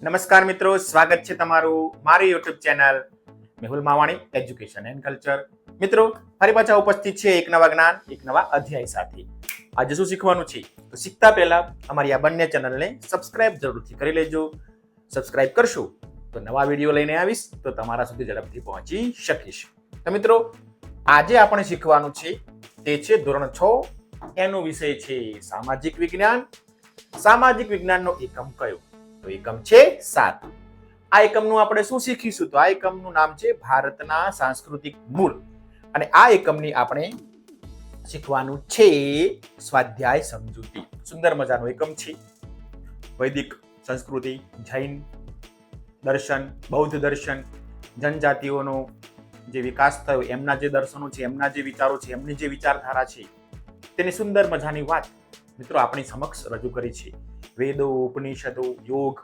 નમસ્કાર મિત્રો, સ્વાગત છે તમારું મારી YouTube channel Mehul Mavani education and culture. મિત્રો, ફરી પાછા ઉપસ્થિત છે એક નવા જ્ઞાન, એક નવા અધ્યાય સાથે. આજે શું શીખવાનું છે તો શીખતા પહેલા અમારી આ બંને ચેનલને સબસ્ક્રાઇબ જરૂરથી કરી લેજો. સબસ્ક્રાઇબ કરશો તો નવા વિડીયો લઈને આવીશ તો તમારા સુધી ઝડપથી પહોંચી શકીશ. તો મિત્રો, આજે આપણે શીખવાનું છે તે છે ધોરણ 6 એનો વિષય છે સામાજિક વિજ્ઞાન. સામાજિક વિજ્ઞાનનો એકમ કયો? તો એકમ છે 7. આ એકમનું આપણે શું શીખીશું? તો આ એકમનું નામ છે ભારતના સાંસ્કૃતિક મૂળ. અને આ એકમની આપણે શીખવાનું છે સ્વાધ્યાય સમજૂતી. સુંદર મજાનો એકમ છે. વૈદિક સંસ્કૃતિ, જૈન દર્શન, બૌદ્ધ દર્શન, જનજાતિઓનો જે વિકાસ થયો, એમના જે દર્શનો છે, એમના જે વિચારો છે, એમની જે વિચારધારા છે, તેની સુંદર મજાની વાત મિત્રો આપણી સમક્ષ રજૂ કરી છે. વેદો, ઉપનિષદો, યોગ,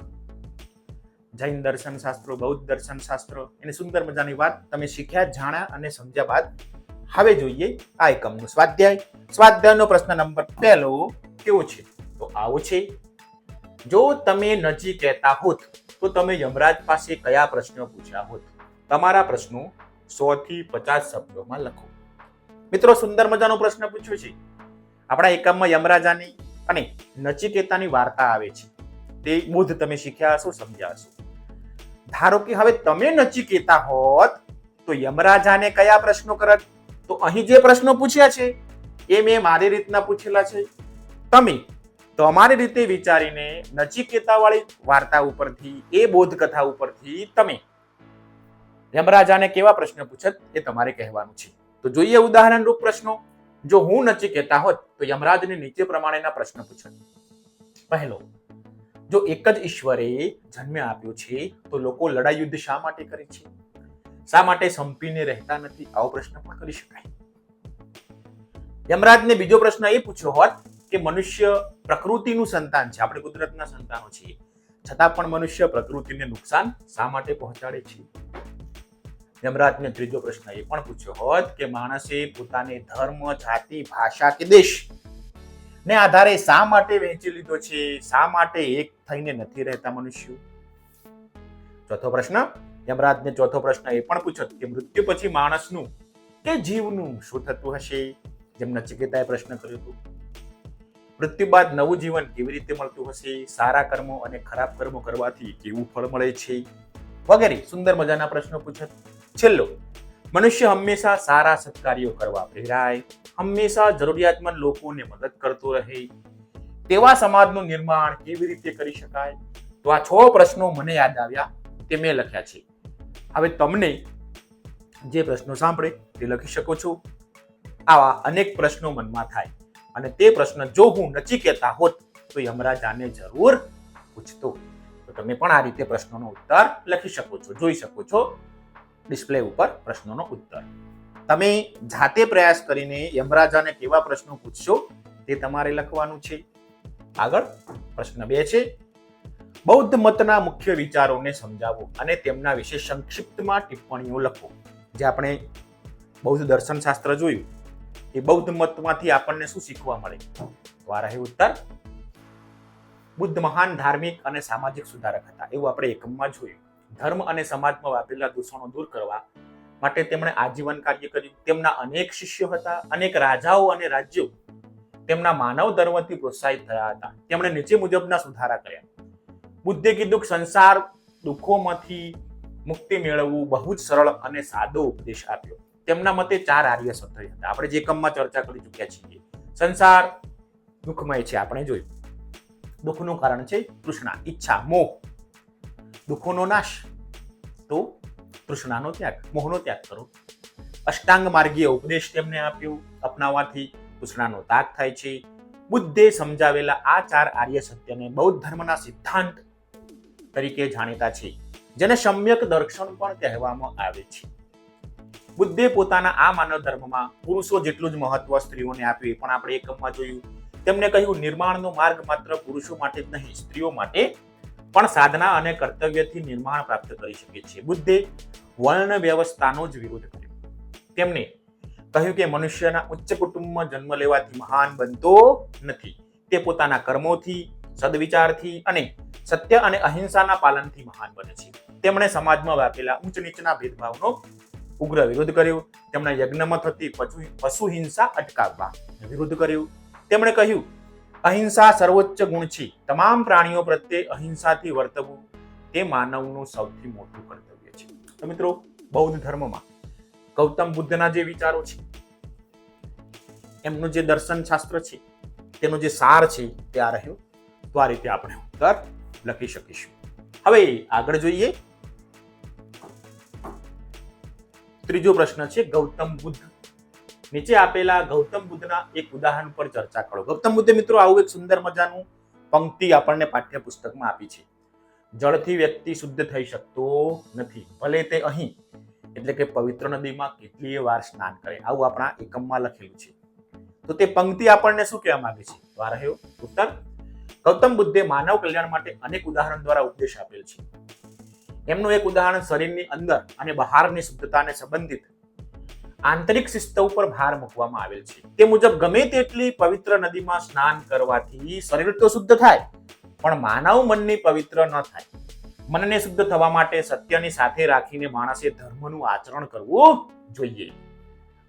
જૈન દર્શન શાસ્ત્રો, બૌદ્ધ દર્શન શાસ્ત્ર, એની સુંદર મજાની વાત તમે શીખ્યા, જાણ્યા અને સમજ્યા બાદ હવે જોઈએ આ એકમનું સ્વાધ્યાય. સ્વાધ્યાયનો પ્રશ્ન નંબર 1 કેવો છે? તો આવો છે: જો તમે નજી કહેતા હોત તો તમે યમરાજ પાસે કયા પ્રશ્નો પૂછ્યા હોત? તમારા પ્રશ્નો 100 થી 50 શબ્દોમાં લખો. મિત્રો, સુંદર મજાનો પ્રશ્ન પૂછ્યો છે. આપણા એકમમાં યમરાજાની અને નચિકેતાની વાર્તા આવે છે. તે બોધ તમે શીખ્યા હશો, સમજ્યા હશો. ધારો કે હવે તમે નચિકેતા હોત તો યમરાજાને કયા પ્રશ્નો કરત? તો અહીં જે પ્રશ્નો પૂછ્યા છે એ મેં મારી રીતના પૂછેલા છે. તમે તમારી રીતે વિચારીને નચિકેતા વાળી વાર્તા ઉપરથી, એ બોધ કથા ઉપરથી તમે યમરાજાને કેવા પ્રશ્ન પૂછત એ તમારે કહેવાનું છે. તો જોઈએ ઉદાહરણ રૂપ પ્રશ્નો. જો હું નચિકેતા હોત તો યમરાજને નીચે પ્રમાણેના પ્રશ્ન પૂછત. પહેલો, જો એક જ ઈશ્વરે જન્મ આપ્યો છે તો લોકો લડાઈ યુદ્ધ શા માટે કરે છે? શા માટે સંપીને રહેતા નથી? આવો પ્રશ્ન પણ કરી શકાય. યમરાજને બીજો પ્રશ્ન એ પૂછ્યો હોત કે મનુષ્ય પ્રકૃતિનું સંતાન છે, આપણે કુદરતના સંતાનો છીએ, છતાં પણ મનુષ્ય પ્રકૃતિને નુકસાન શા માટે પહોંચાડે છે? યમરાજને ત્રીજો પ્રશ્ન એ પણ પૂછ્યો હોત કે માણસે પોતાને ધર્મ, જાતિ, ભાષા કે દેશ ને આધારે શા માટે વહેંચી લીધો છે? શા માટે એક થઈને નથી રહેતા મનુષ્યો? ચોથો પ્રશ્ન, યમરાજને ચોથો પ્રશ્ન એ પણ પૂછ્યો કે મૃત્યુ પછી માણસનું કે જીવનું શું થતું હશે? જેમ નચિકેતાએ પ્રશ્ન કર્યો હતો. મૃત્યુ બાદ નવું જીવન કેવી રીતે મળતું હશે? સારા કર્મો અને ખરાબ કર્મો કરવાથી કેવું ફળ મળે છે? વગેરે સુંદર મજાના પ્રશ્નો પૂછત. છેલ્લો, મનુષ્ય હંમેશા સારા સત્કાર્યો કરવા પ્રેરાય, હંમેશા જરૂરિયાતમંદ લોકોને મદદ કરતો રહે, તેવા સમાજનું નિર્માણ કેવી રીતે કરી શકાય? તો આ 6 પ્રશ્નો મને યાદ આવ્યા તે મેં લખ્યા છે. હવે તમને જે પ્રશ્નો સાંભળે તે લખી શકો છો. આવા અનેક પ્રશ્નો મનમાં થાય અને તે પ્રશ્ન જો હું નચિકેતા હોત તો યમરાજાને જરૂર પૂછતો. તો તમે પણ આ રીતે પ્રશ્નોનો ઉત્તર લખી શકો છો. જોઈ શકો છો ડિસ્પ્લે ઉપર પ્રશ્નોનો ઉત્તર. તમે જાતે પ્રયાસ કરીને યમરાજાને કેવા પ્રશ્નો પૂછશો તે તમારે લખવાનું છે. આગળ પ્રશ્ન 2 છે: બૌદ્ધ મતના મુખ્ય વિચારોને સમજાવો અને તેમના વિશે સંક્ષિપ્તમાં ટિપ્પણીઓ લખો. જે આપણે બૌદ્ધ દર્શન શાસ્ત્ર જોયું, એ બૌદ્ધ મતમાંથી આપણને શું શીખવા મળે? તો આ રહે ઉત્તર. બુદ્ધ મહાન ધાર્મિક અને સામાજિક સુધારક હતા, એવું આપણે એકમમાં જોયું. ધર્મ અને સમાજમાં વાપરેલા દૂષણો દૂર કરવા માટે તેમણે આજીવન કાર્ય કર્યું. તેમના અનેક શિષ્યો હતા. અનેક રાજાઓ અને રાજ્યો તેમના માનવ ધર્મથી પ્રોત્સાહિત થયા હતા. તેમણે નીચે મુજબના સુધારા કર્યા. બુદ્ધે કીધું કે સંસાર દુઃખોમાંથી મુક્તિ મેળવવું બહુ જ સરળ અને સાદો ઉપદેશ આપ્યો. તેમના મતે 4 આર્ય સત્ય હતા. આપણે જે એકમમાં ચર્ચા કરી ચૂક્યા છીએ. સંસાર દુઃખમય છે, આપણે જોયું. દુઃખનું કારણ છે તૃષ્ણા, ઈચ્છા, મોહ. દુઃખોનો નાશ તો તૃષ્ણાનો ત્યાગ, મોહનો ત્યાગ કરો. અષ્ટાંગ માર્ગીય ઉપદેશ તેમને આપ્યો. અપનાવવાથી તૃષ્ણાનો ત્યાગ થાય છે. બુદ્ધે સમજાવેલા આ 4 આર્ય સત્યને બૌદ્ધ ધર્મના સિદ્ધાંત તરીકે જાણીતા છે, જેને સમ્યક દર્શન પણ કહેવામાં આવે છે. બુદ્ધે પોતાના આ માનવ ધર્મમાં પુરુષો જેટલું જ મહત્વ સ્ત્રીઓને આપ્યું, એ પણ આપણે એકમમાં જોયું. તેમને કહ્યું નિર્માણનો માર્ગ માત્ર પુરુષો માટે જ નહીં, સ્ત્રીઓ માટે પણ સાધના અને કર્તવ્યથી નિર્માણ પ્રાપ્ત કરી શકે છે. બુદ્ધે વર્ણ વ્યવસ્થાનો જ વિરોધ કર્યો. તેમને કહ્યું કે મનુષ્યના ઉચ્ચ કુટુંબમાં જન્મ લેવાથી મહાન બનતો નથી. તે પોતાના કર્મોથી, સદવિચારથી અને સત્ય અને અહિંસાના પાલનથી મહાન બને છે. તેમણે સમાજમાં વ્યાપેલા ઊંચ નીચના ભેદભાવનો ઉગ્ર વિરોધ કર્યો. તેમણે યજ્ઞમાં થતી પશુ હિંસા અટકાવવા વિરોધ કર્યો. તેમણે કહ્યું, અહિંસા સર્વોચ્ચ ગુણ છે. તમામ પ્રાણીઓ પ્રત્યે અહિંસાથી વર્તવું તે માનવનું સૌથી મોટું કર્તવ્ય છે. તો મિત્રો, બૌદ્ધ ધર્મમાં ગૌતમ બુદ્ધના જે વિચારો છે, એમનું જે દર્શન શાસ્ત્ર છે, તેનો જે સાર છે તે આ રહ્યો. તો આ રીતે આપણે ઉત્તર લખી શકીશું. હવે આગળ જોઈએ. ત્રીજો પ્રશ્ન છે ગૌતમ બુદ્ધ. નીચે આપેલા ગૌતમ બુદ્ધના એક ઉદાહરણ પર ચર્ચા કરો. ગૌતમ બુદ્ધે મિત્રો આવું એક સુંદર મજાનું પંક્તિ આપણને પાઠ્યપુસ્તકમાં આપી છે. જળથી વ્યક્તિ શુદ્ધ થઈ શકતો નથી, ભલે તે અહીં એટલે કે પવિત્ર નદીમાં કેટલીય વાર સ્નાન કરે. આવું આપણા એકમમાં લખેલું છે. તો તે પંક્તિ આપણને શું કહેવા માંગે છે? તો આ રહ્યો ઉત્તર. ગૌતમ બુદ્ધે માનવ કલ્યાણ માટે અનેક ઉદાહરણ દ્વારા ઉપદેશ આપેલ છે. એમનું એક ઉદાહરણ શરીરની અંદર અને બહારની શુદ્ધતાને સંબંધિત આંતરિક શિસ્ત ઉપર ભાર મૂકવામાં આવેલ છે. તે મુજબ ગમે તેટલી પવિત્ર નદીમાં સ્નાન કરવાથી શરીર તો શુદ્ધ થાય, પણ માનવ મનની પવિત્ર ન થાય. મનને શુદ્ધ થવા માટે સત્યની સાથે રાખીને માણસે ધર્મનું આચરણ કરવું જોઈએ.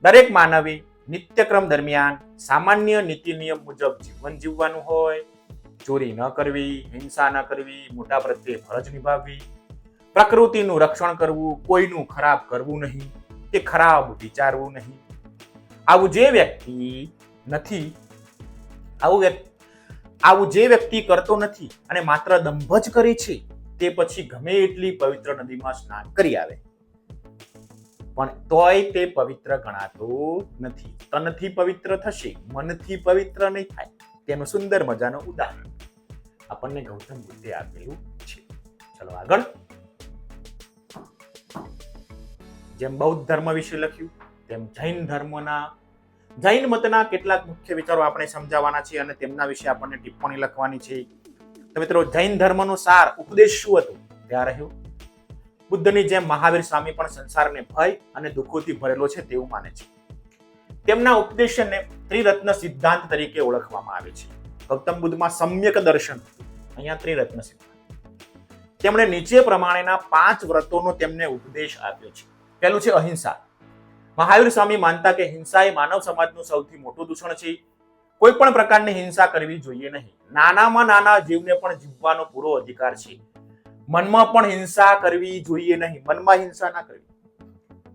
દરેક માનવે નિત્યક્રમ દરમિયાન સામાન્ય નીતિ નિયમ મુજબ જીવન જીવવાનું હોય. ચોરી ન કરવી, હિંસા ન કરવી, મોટા પ્રત્યે ફરજ નિભાવવી, પ્રકૃતિનું રક્ષણ કરવું, કોઈનું ખરાબ કરવું નહીં, કે ખરાબ વિચારવું નહીં. આવું જે વ્યક્તિ કરતો નથી અને માત્ર દંભ જ કરે છે, તે પછી ગમે એટલી પવિત્ર નદીમાં સ્નાન કરી આવે પણ તોય તે પવિત્ર ગણાતો નથી. તનથી પવિત્ર થશે, મનથી પવિત્ર નહીં થાય. તેનું સુંદર મજાનું ઉદાહરણ આપણને ગૌતમ બુદ્ધે આપેલું છે. ચલો આગળ. જેમ બૌદ્ધ ધર્મ વિશે લખ્યું, તેમ જૈન મતના કેટલાક મુખ્ય વિચારો આપણે સમજાવવાના છે અને તેમના વિશે આપણને ટિપ્પણી લખવાની છે. તો મિત્રો, જૈન ધર્મનો સાર ઉપદેશ શું હતો? ત્યાં રહ્યું. બુદ્ધની જેમ મહાવીર સ્વામી પણ સંસારને ભય અને દુઃખોથી ભરેલો છે તેવું માને છે. તેમના ઉપદેશને ત્રિરત્ન સિદ્ધાંત તરીકે ઓળખવામાં આવે છે. ગૌતમ બુદ્ધમાં સમ્યક દર્શન હતું, અહીંયા ત્રિરત્ન સિદ્ધાંત. તેમણે નીચે પ્રમાણેના 5 વ્રતોનો તેમને ઉપદેશ આપ્યો છે. પહેલું છે અહિંસા. મહાવીર સ્વામી માનતા કે હિંસા એ માનવ સમાજનું સૌથી મોટું દૂષણ છે. કોઈ પણ પ્રકારની હિંસા કરવી જોઈએ નહીં. નાનામાં નાના જીવને પણ જીવવાનો પૂરો અધિકાર છે. મનમાં પણ હિંસા કરવી જોઈએ નહીં. મનમાં હિંસા ના કરવી.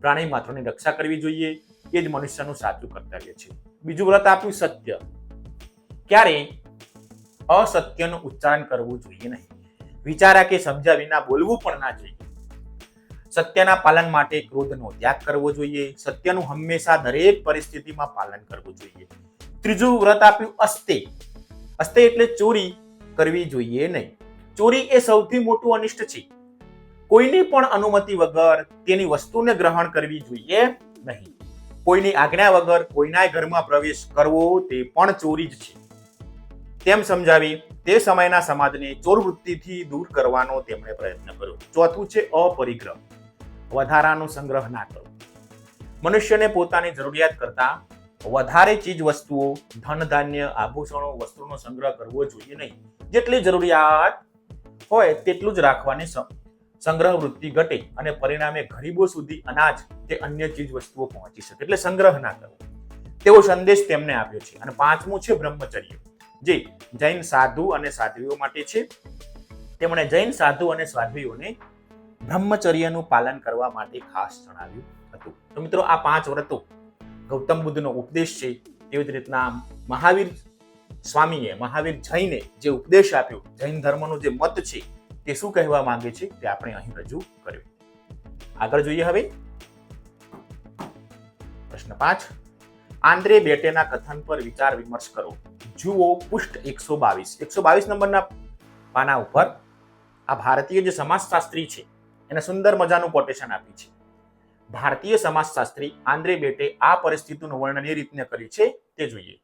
પ્રાણી માત્રની રક્ષા કરવી જોઈએ. એ જ મનુષ્યનું સાચું કર્તવ્ય છે. બીજું વ્રત આપ્યું સત્ય. ક્યારે અસત્યનું ઉચ્ચારણ કરવું જોઈએ નહીં. વિચાર્યા કે સમજ્યા વિના બોલવું પણ ના જોઈએ. સત્યના પાલન માટે ક્રોધનો ત્યાગ કરવો જોઈએ. સત્યનું હંમેશા દરેક પરિસ્થિતિમાં પાલન કરવું જોઈએ. ત્રીજું વ્રત આપ્યું અસ્તે. અસ્તે એટલે ચોરી કરવી જોઈએ નહીં. ચોરી એ સૌથી મોટું અનિષ્ટ છે. કોઈની પણ અનુમતિ વગર તેની વસ્તુને ગ્રહણ કરવી જોઈએ નહીં. કોઈની આજ્ઞા વગર કોઈના ઘરમાં પ્રવેશ કરવો તે પણ ચોરી જ છે. તેમ સમજાવી તે સમયના સમાજને ચોર વૃત્તિથી દૂર કરવાનો તેમણે પ્રયત્ન કર્યો. ચોથું છે અપરિગ્રહ. વધારાનો સંગ્રહ ના કરો. મનુષ્યને પોતાની જરૂરિયાત કરતા વધારે ચીજ વસ્તુઓ, ધન ધાન્ય, આભૂષણો, વસ્તુનો સંગ્રહ કરવો જોઈએ નહીં. જેટલી જરૂરિયાત હોય તેટલું જ રાખવાની સંગ્રહ વૃત્તિ ઘટે અને પરિણામે ગરીબો સુધી અનાજ કે અન્ય ચીજ વસ્તુઓ પહોંચી શકે. એટલે સંગ્રહ ના કરવો. તેવો સંદેશ તેમને આપ્યો છે. અને 5મું છે બ્રહ્મચર્ય, જે જૈન સાધુ અને સાધ્વીઓ માટે છે. તેમણે જૈન સાધુ અને સાધ્વીઓને બ્રહ્મચર્યનું પાલન કરવા માટે ખાસ જણાવ્યું હતું. તો મિત્રો, આ 5 વ્રતો ગૌતમ બુદ્ધનો ઉપદેશ છે. તેવી જ રીતના મહાવીર જૈને જે ઉપદેશ આપ્યો, જૈન ધર્મનો જે મત છે, તે શું કહેવા માંગે છે તે આપણે અહીં રજૂ કર્યો. આગળ જોઈએ હવે પ્રશ્ન 5. આંદ્રે બેટેના કથન પર વિચાર વિમર્શ કરો. જુઓ પૃષ્ઠ 122 નંબરના પાના ઉપર આ ભારતીય જે સમાજશાસ્ત્રી છે એને સુંદર મજાનું કોટેશન આપી છે. ભારતીય સમાજશાસ્ત્રી આંદ્રે બેટે આ પરિસ્થિતિનું વર્ણન એ રીતને કરી છે તે જોઈએ.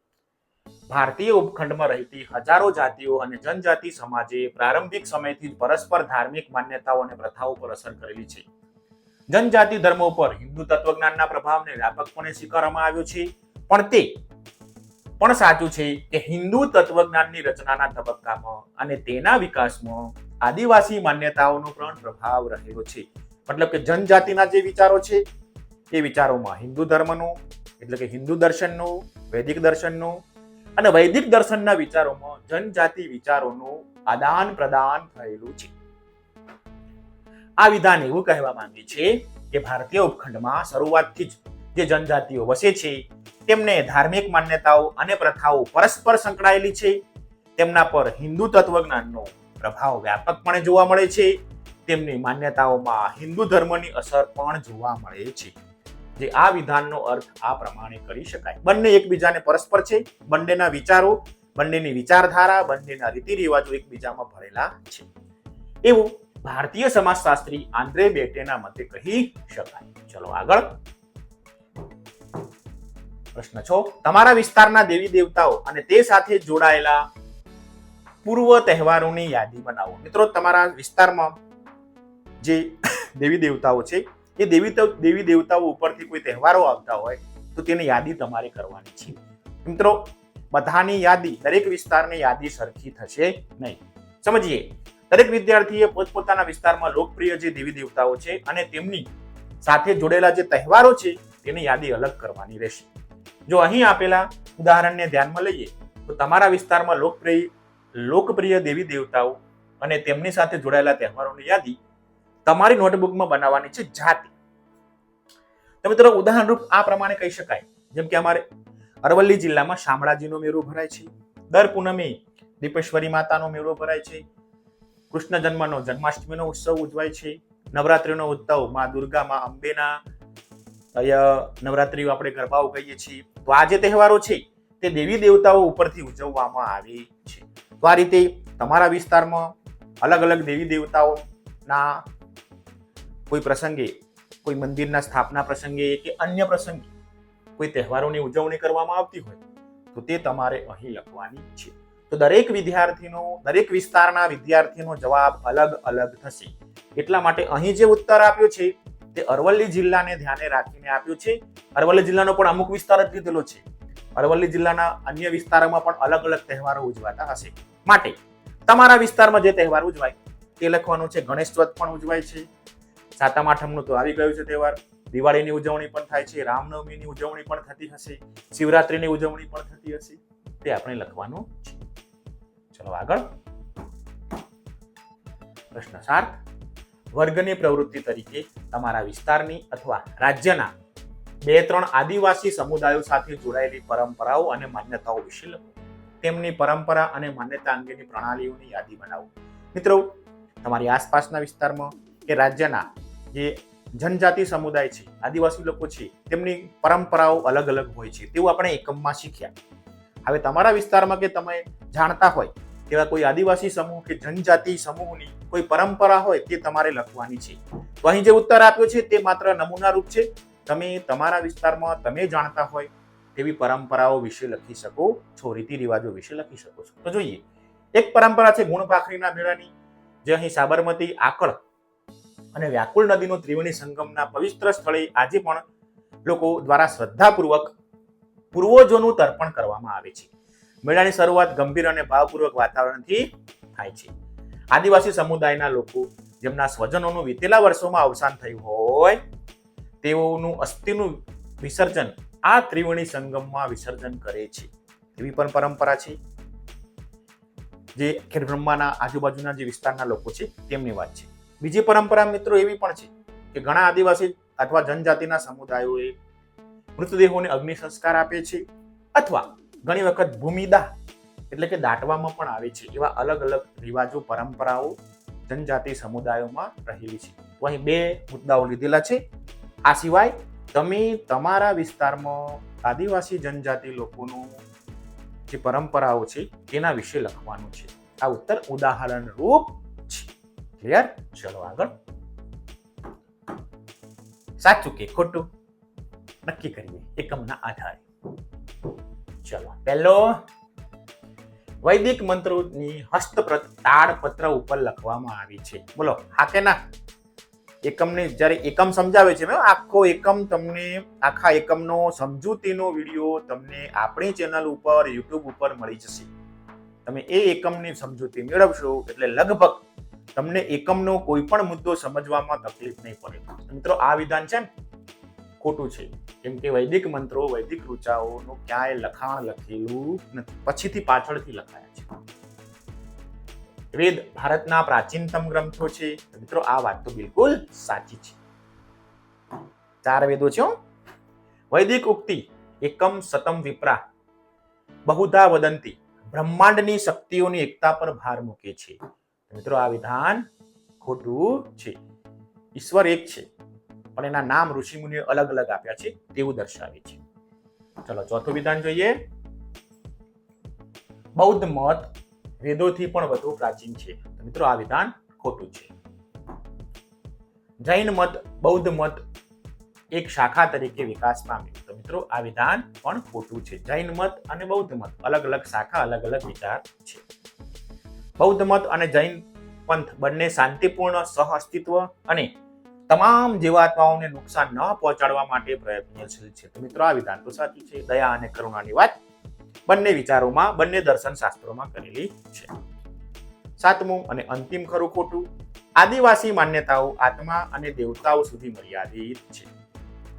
ભારતીય ઉપખંડમાં રહેતી હજારો જાતિઓ અને જનજાતિ સમાજે પ્રારંભિક સમયથી જ પરસ્પર ધાર્મિક માન્યતાઓ અને પ્રથાઓ પર અસર કરેલી છે. જનજાતિ ધર્મો પર હિન્દુ તત્વજ્ઞાનના પ્રભાવને વ્યાપકપણે સ્વીકારવામાં આવ્યો છે, પણ તે પણ સાચું છે કે હિન્દુ તત્વજ્ઞાનની રચનાના તબક્કામાં અને તેના વિકાસમાં આદિવાસી માન્યતાઓનો પણ પ્રભાવ રહેલો છે. મતલબ કે જનજાતિના જે વિચારો છે એ વિચારોમાં હિન્દુ ધર્મનું એટલે કે હિન્દુ દર્શનનું, વૈદિક દર્શનનું અને વૈદિક દર્શનના વિચારોમાં જનજાતિ વિચારોનું આદાન પ્રદાન થયેલું છે. આ વિધાન એવું કહેવા માંગે છે કે ભારતીય ઉપખંડમાં શરૂઆતથી જ જે જનજાતિઓ વસે છે તેમને ધાર્મિક માન્યતાઓ અને પ્રથાઓ પરસ્પર સંકળાયેલી છે. તેમના પર હિન્દુ તત્વજ્ઞાનનો પ્રભાવ વ્યાપકપણે જોવા મળે છે. તેમની માન્યતાઓમાં હિન્દુ ધર્મની અસર પણ જોવા મળે છે. જે આ વિધાનનો અર્થ આ પ્રમાણે કરી શકાય. બંને એકબીજાને પરસ્પર છે. બંનેના વિચારો, બંનેની વિચારધારા, બંનેના રીતિ રિવાજો એકબીજામાં ભરેલા છે એવું ભારતીય સમાજશાસ્ત્રી આંદ્રે બેટેના મતે કહી શકાય. ચલો આગળ. પ્રશ્ન 6. તમારા વિસ્તારના દેવી દેવતાઓ અને તે સાથે જોડાયેલા પૂર્વ તહેવારોની યાદી બનાવો. મિત્રો, તમારા વિસ્તારમાં જે દેવી દેવતાઓ છે એ દેવી દેવતાઓ ઉપરથી કોઈ તહેવારો આવતા હોય તો તેની યાદી તમારે કરવાની છે. મિત્રો, બધાની યાદી, દરેક વિસ્તારની યાદી સરખી થશે નહીં. સમજીએ. દરેક વિદ્યાર્થીએ પોતપોતાના વિસ્તારમાં લોકપ્રિય જે દેવી દેવતાઓ છે અને તેમની સાથે જોડેલા જે તહેવારો છે તેની યાદી અલગ કરવાની રહેશે. જો અહીં આપેલા ઉદાહરણને ધ્યાનમાં લઈએ તો તમારા વિસ્તારમાં લોકપ્રિય દેવી દેવતાઓ અને તેમની સાથે જોડાયેલા તહેવારોની યાદી તમારી નોટબુકમાં બનાવવાની છે જાતે. તો મિત્રો, ઉદાહરણરૂપ આ પ્રમાણે કહી શકાય. જેમ કે અમારે અરવલ્લી જિલ્લામાં શામળાજીનો મેળો ભરાય છે. દર પૂનમે દીપેશ્વરી માતાનો મેળો ભરાય છે. કૃષ્ણ જન્મનો જન્માષ્ટમીનો ઉત્સવ ઉજવાય છે. નવરાત્રીનો ઉત્સવ માં દુર્ગા, માં અંબેના નવરાત્રી આપણે ગરબાઓ કહીએ છીએ. તો આ જે તહેવારો છે તે દેવી દેવતાઓ ઉપરથી ઉજવવામાં આવે છે. તો આ રીતે તમારા વિસ્તારમાં અલગ અલગ દેવી દેવતાઓના કોઈ પ્રસંગે, કોઈ મંદિરના સ્થાપના પ્રસંગે કે અન્ય પ્રસંગે કોઈ તહેવારોની ઉજવણી કરવામાં આવતી હોય તો તે તમારે અહીં લખવાની છે. તો દરેક વિસ્તારના વિદ્યાર્થીનો જવાબ અલગ અલગ થશે. એટલા માટે અહીં જે ઉત્તર આપ્યો છે તે અરવલ્લી જિલ્લાને ધ્યાને રાખીને આપ્યો છે. અરવલ્લી જિલ્લાનો પણ અમુક વિસ્તાર જ લીધેલો છે. અરવલ્લી જિલ્લાના અન્ય વિસ્તારોમાં પણ અલગ અલગ તહેવારો ઉજવાતા હશે. માટે તમારા વિસ્તારમાં જે તહેવાર ઉજવાય તે લખવાનું છે. ગણેશ ચોથ પણ ઉજવાય છે. સાતમ આઠમનું તો આવી ગયું છે તહેવાર. દિવાળીની ઉજવણી પણ થાય છે. રામનવમીની ઉજવણી પણ થતી હશે. શિવરાત્રીની ઉજવણી પણ થતી હશે. તે આપણે લખવાનું છે. ચલો આગળ. પ્રશ્ન 7. વર્ગની પ્રવૃત્તિ તરીકે તમારા વિસ્તારની અથવા રાજ્યના 2-3 આદિવાસી સમુદાયો સાથે જોડાયેલી પરંપરાઓ અને માન્યતાઓ વિશે લખો. તેમની પરંપરા અને માન્યતા અંગેની પ્રણાલીઓની યાદી બનાવો. મિત્રો, તમારી આસપાસના વિસ્તારમાં કે રાજ્યના જે જનજાતિ સમુદાય છે, આદિવાસી લોકો છે, તેમની પરંપરાઓ અલગ અલગ હોય છે. તેવું આપણે એકમમાં શીખ્યા. હવે તમારા વિસ્તારમાં કે તમે જાણતા હોય તેવા કોઈ આદિવાસી સમૂહ કે જનજાતિ સમૂહની કોઈ પરંપરા હોય તે તમારે લખવાની છે. તો અહીં જે ઉત્તર આપ્યો છે તે માત્ર નમૂના રૂપ છે. તમે તમારા વિસ્તારમાં તમે જાણતા હોય તેવી પરંપરાઓ વિશે લખી શકો છો, રીતિ રિવાજો વિશે લખી શકો છો. તો જોઈએ. એક પરંપરા છે ગુણ ભાખરીના મેળાની, જે અહીં સાબરમતી, આકળ અને વ્યાકુળ નદીનો ત્રિવેણી સંગમના પવિત્ર સ્થળે આજે પણ લોકો દ્વારા શ્રદ્ધાપૂર્વક પૂર્વજોનું તર્પણ કરવામાં આવે છે. મેળાની શરૂઆત ગંભીર અને ભાવપૂર્વક વાતાવરણથી થાય છે. આદિવાસી સમુદાયના લોકો જેમના સ્વજનોનું વીતેલા વર્ષોમાં અવસાન થયું હોય તેઓનું અસ્થિનું વિસર્જન આ ત્રિવેણી સંગમમાં વિસર્જન કરે છે. એવી પણ પરંપરા છે. જે ખેડબ્રહ્માના આજુબાજુના જે વિસ્તારના લોકો છે તેમની વાત છે. બીજી પરંપરા મિત્રો એવી પણ છે કે ઘણા આદિવાસી અથવા જનજાતિના સમુદાયોએ મૃતદેહોને અગ્નિ સંસ્કાર આપે છે અથવા ઘણી વખત ભૂમિદાહ એટલે કે દાટવામાં પણ આવે છે. એવા અલગ અલગ રિવાજો, પરંપરાઓ જનજાતિ સમુદાયોમાં રહેલી છે. તો અહીં 2 મુદ્દાઓ લીધેલા છે. આ સિવાય તમે તમારા વિસ્તારમાં આદિવાસી જનજાતિ લોકોનું જે પરંપરાઓ છે તેના વિશે લખવાનું છે. આ ઉત્તર ઉદાહરણ રૂપ છે. ક્લિયર? ચલો આગળ. સાચું કે ખોટું નક્કી કરીએ એકમના આધારે. ચલો, પહેલો, વૈદિક મંત્રોની હસ્તપ્રત તાડપત્ર ઉપર લખવામાં આવી છે. બોલો હા કે ના? એકમને જ્યારે એકમ સમજાવે છે આખો એકમ તમને આખા એકમનો સમજૂતીનો વિડીયો તમને આપણી ચેનલ ઉપર યુટ્યુબ ઉપર મળી જશે. તમે એ એકમની સમજૂતી મેળવશો એટલે લગભગ તમને એકમનો કોઈ પણ મુદ્દો સમજવામાં તકલીફ નહીં પડે. મિત્રો આ વિધાન છે ને ખોટું છે, કેમ કે વૈદિક મંત્રો વૈદિક ઋચાઓનું ક્યાંય લખાણ લખેલું નથી, પછીથી પાછળથી લખાયા છે. વેદ ભારતના પ્રાચીનતમ ગ્રંથો છે. મિત્રો આ વાત તો બિલકુલ સાચી છે. 4 વેદો છે. વૈદિક ઉક્તિ એકમ સતમ વિપ્રા બહુધા વદંતી બ્રહ્માંડની શક્તિઓની એકતા પર ભાર મૂકે છે. મિત્રો આ વિધાન ખોટું છે. ઈશ્વર એક છે પણ એના નામ ઋષિમુનિઓ અલગ અલગ આપ્યા છે તેવું દર્શાવે છે. ચલો ચોથું વિધાન જોઈએ. બૌદ્ધ મત વેદોથી પણ વધુ પ્રાચીન છે. મિત્રો આ વિધાન ખોટું છે. જૈન મત બૌદ્ધ મત એક શાખા તરીકે વિકાસ પામ્યો. તો મિત્રો આ વિધાન પણ ખોટું છે. જૈન મત અને બૌદ્ધ મત અલગ અલગ શાખા અલગ અલગ વિચાર છે. બૌદ્ધ મત અને જૈન પંથ બંને શાંતિપૂર્ણ સહઅસ્તિત્વ અને તમામ જીવાત્માઓને નુકસાન ન પહોંચાડવા માટે પ્રયત્નશીલ છે. તો મિત્રો આ વિધાન તો સાચું છે. દયા અને કરુણાની વાત બંને વિચારોમાં બંને દર્શન શાસ્ત્રોમાં કરેલી છે. 7મું અને અંતિમ ખરું ખોટું. આદિવાસી માન્યતાઓ આત્મા અને દેવતાઓ સુધી મર્યાદિત છે.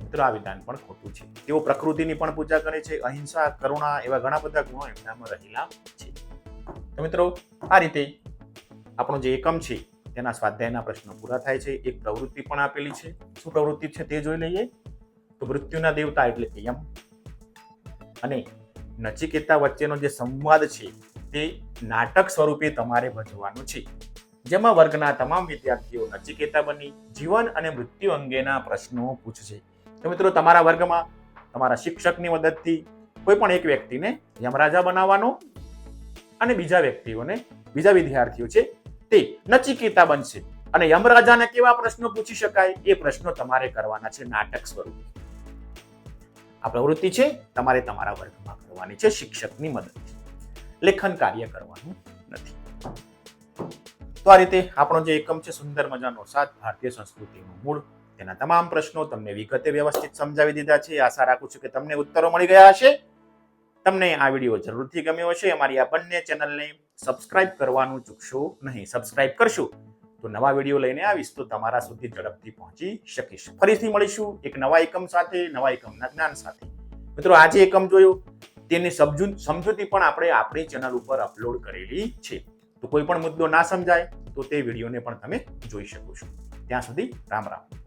મિત્રો આ વિધાન પણ ખોટું છે. તેઓ પ્રકૃતિની પણ પૂજા કરે છે. અહિંસા કરુણા એવા ઘણા બધા ગુણો એમનામાં રહેલા છે. તો મિત્રો આ રીતે આપણો જે એકમ છે તેના સ્વાધ્યાયના પ્રશ્નો પૂરા થાય છે. એક પ્રવૃત્તિ પણ આપેલી છે. શું પ્રવૃત્તિ છે તે જોઈ લઈએ. તો મૃત્યુના દેવતા એટલે કે યમ અને નચિકેતા વચ્ચેનો જે સંવાદ છે તે નાટક સ્વરૂપે તમારે ભજવવાનું છે, જેમાં વર્ગના તમામ વિદ્યાર્થીઓ નચિકેતા બની જીવન અને મૃત્યુ અંગેના પ્રશ્નો પૂછશે. તો મિત્રો તમારા વર્ગમાં તમારા શિક્ષકની મદદથી કોઈ પણ એક વ્યક્તિને યમરાજા બનાવવાનો અને બીજા વિદ્યાર્થીઓ છે તે નચિકેતા બનશે અને યમરાજાને કેવા પ્રશ્નો પૂછી શકાય એ પ્રશ્નો તમારે કરવાના છે નાટક સ્વરૂપે. આ પ્રવૃત્તિ છે તમારે તમારા વર્ગમાં કરવાની છે શિક્ષકની મદદથી. લેખન કાર્ય કરવાનું નથી. તો આ રીતે આપણો જે એકમ છે સુંદર મજાનો 7 ભારતીય સંસ્કૃતિનું મૂળ, તેના તમામ પ્રશ્નો તમને વિગતે વ્યવસ્થિત સમજાવી દીધા છે. આશા રાખું છું કે તમને ઉત્તરો મળી ગયા હશે. તમને આ વિડીયો જરૂરથી ગમ્યો હશે. અમારી આ બંને ચેનલને સબસ્ક્રાઇબ કરવાનું ચૂકશો નહીં. સબસ્ક્રાઇબ કરશો તો નવા વિડીયો લઈને આવીશ તો તમારા સુધી ઝડપથી પહોંચી શકીશ. ફરીથી મળીશું એક નવા એકમ સાથે, નવા એકમના જ્ઞાન સાથે. મિત્રો આજે એકમ જોયો તેની સમજૂતી પણ આપણે આપણી ચેનલ ઉપર અપલોડ કરેલી છે. તો કોઈ પણ મુદ્દો ના સમજાય તો તે વિડીયોને પણ તમે જોઈ શકો છો. ત્યાં સુધી રામ રામ.